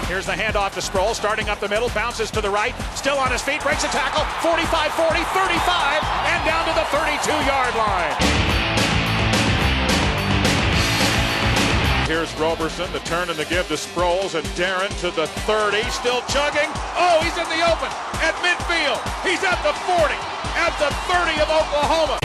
Here's the handoff to Sproles, starting up the middle, bounces to the right, still on his feet, breaks a tackle, 45, 40, 35, and down to the 32-yard line. Here's Roberson, the turn and the give to Sproles, and Darren to the 30, still chugging. Oh, he's in the open at midfield. He's at the 40, at the 30 of Oklahoma.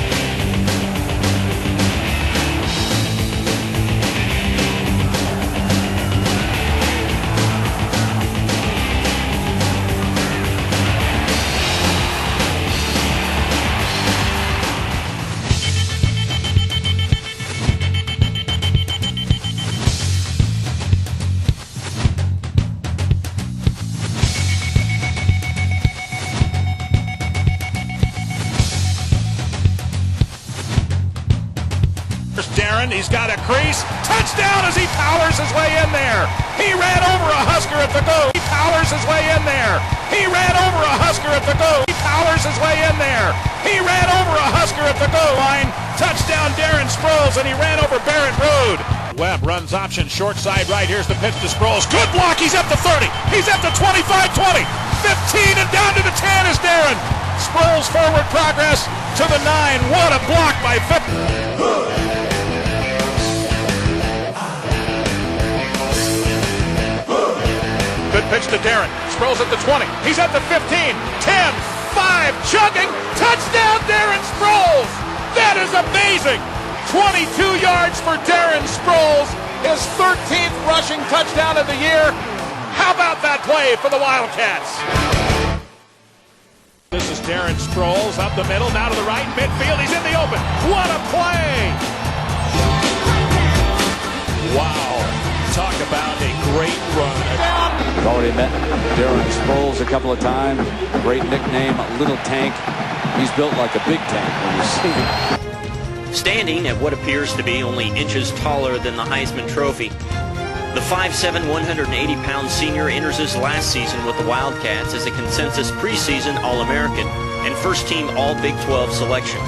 Darren, he's got a crease. Touchdown as he powers his way in there. He ran over a Husker at the goal. He powers his way in there. He ran over a Husker at the goal. He powers his way in there. He ran over a Husker at the goal line. Touchdown Darren Sproles, and he ran over Barrett Road. Webb runs option short side right. Here's the pitch to Sproles. Good block. He's at the 30. He's at the 25-20. 15 and down to the 10 is Darren. Sproles forward progress to the 9. What a block by Good pitch to Darren. Sproles at the 20. He's at the 15. 10, 5, chugging. Touchdown, Darren Sproles. That is amazing. 22 yards for Darren Sproles. His 13th rushing touchdown of the year. How about that play for the Wildcats? This is Darren Sproles up the middle, now to the right, midfield. He's in the open. What a play. Wow. Talk about a great run. I've already met Darren Sproles a couple of times. Great nickname, Little Tank. He's built like a big tank when you see him. Standing at what appears to be only inches taller than the Heisman Trophy, the 5'7", 180-pound senior enters his last season with the Wildcats as a consensus preseason All-American and first-team All-Big 12 selection.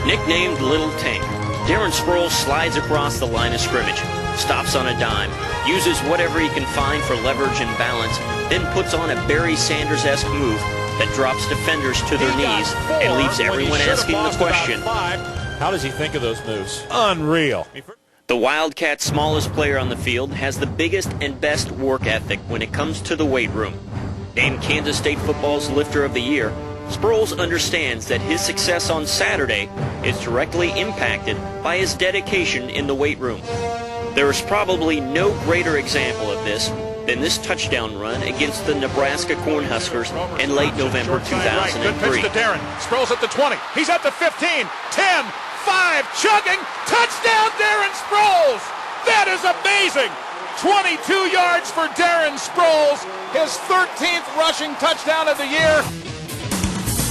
Nicknamed Little Tank, Darren Sproles slides across the line of scrimmage, stops on a dime, uses whatever he can find for leverage and balance, then puts on a Barry Sanders-esque move that drops defenders to their knees and leaves everyone asking the question, how does he think of those moves? Unreal. The Wildcats' smallest player on the field has the biggest and best work ethic when it comes to the weight room. Named Kansas State football's lifter of the year, Sproles understands that his success on Saturday is directly impacted by his dedication in the weight room. There is probably no greater example of this than this touchdown run against the Nebraska Cornhuskers in late November 2003. Good pitch to Darren. Sproles at the 20. He's at the 15. 10, 5, chugging. Touchdown, Darren Sproles. That is amazing. 22 yards for Darren Sproles. His 13th rushing touchdown of the year.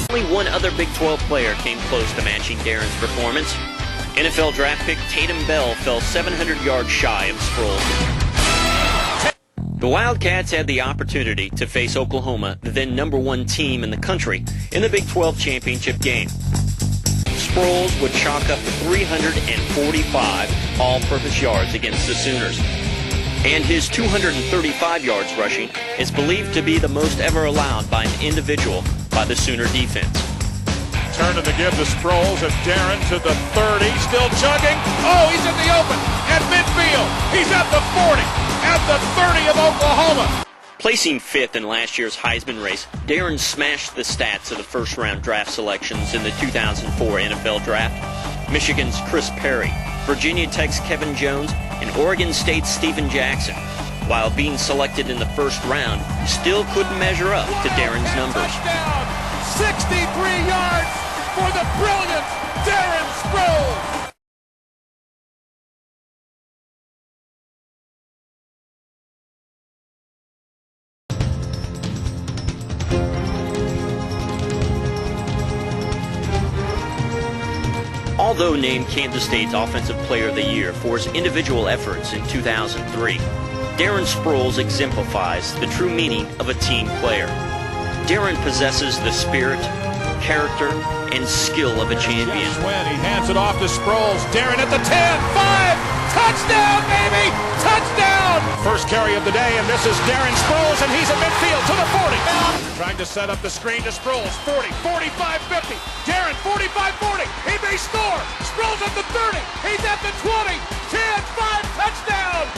Only one other Big 12 player came close to matching Darren's performance. NFL draft pick Tatum Bell fell 700 yards shy of Sproles. The Wildcats had the opportunity to face Oklahoma, the then #1 team in the country, in the Big 12 championship game. Sproles would chalk up 345 all-purpose yards against the Sooners. And his 235 yards rushing is believed to be the most ever allowed by an individual by the Sooner defense. Turn to the give to Sproles, and Darren to the 30, still chugging. Oh, he's in the open at midfield. He's at the 40, at the 30 of Oklahoma. Placing 5th in last year's Heisman race, Darren smashed the stats of the first-round draft selections in the 2004 NFL Draft. Michigan's Chris Perry, Virginia Tech's Kevin Jones, and Oregon State's Steven Jackson. While being selected in the first round, still couldn't measure up to Darren's numbers. Touchdown, 63 yards for the brilliant Darren Sproles. Although named Kansas State's Offensive Player of the Year for his individual efforts in 2003, Darren Sproles exemplifies the true meaning of a team player. Darren possesses the spirit, character, and skill of a champion. He hands it off to Sproles. Darren at the 10, 5, touchdown, baby! Touchdown! First carry of the day, and this is Darren Sproles, and he's at midfield to the 40. Trying to set up the screen to Sproles. 40, 45, 50. Darren, 45, 40. He may score. Sproles at the 30. He's at the 20. 10, 5, touchdown.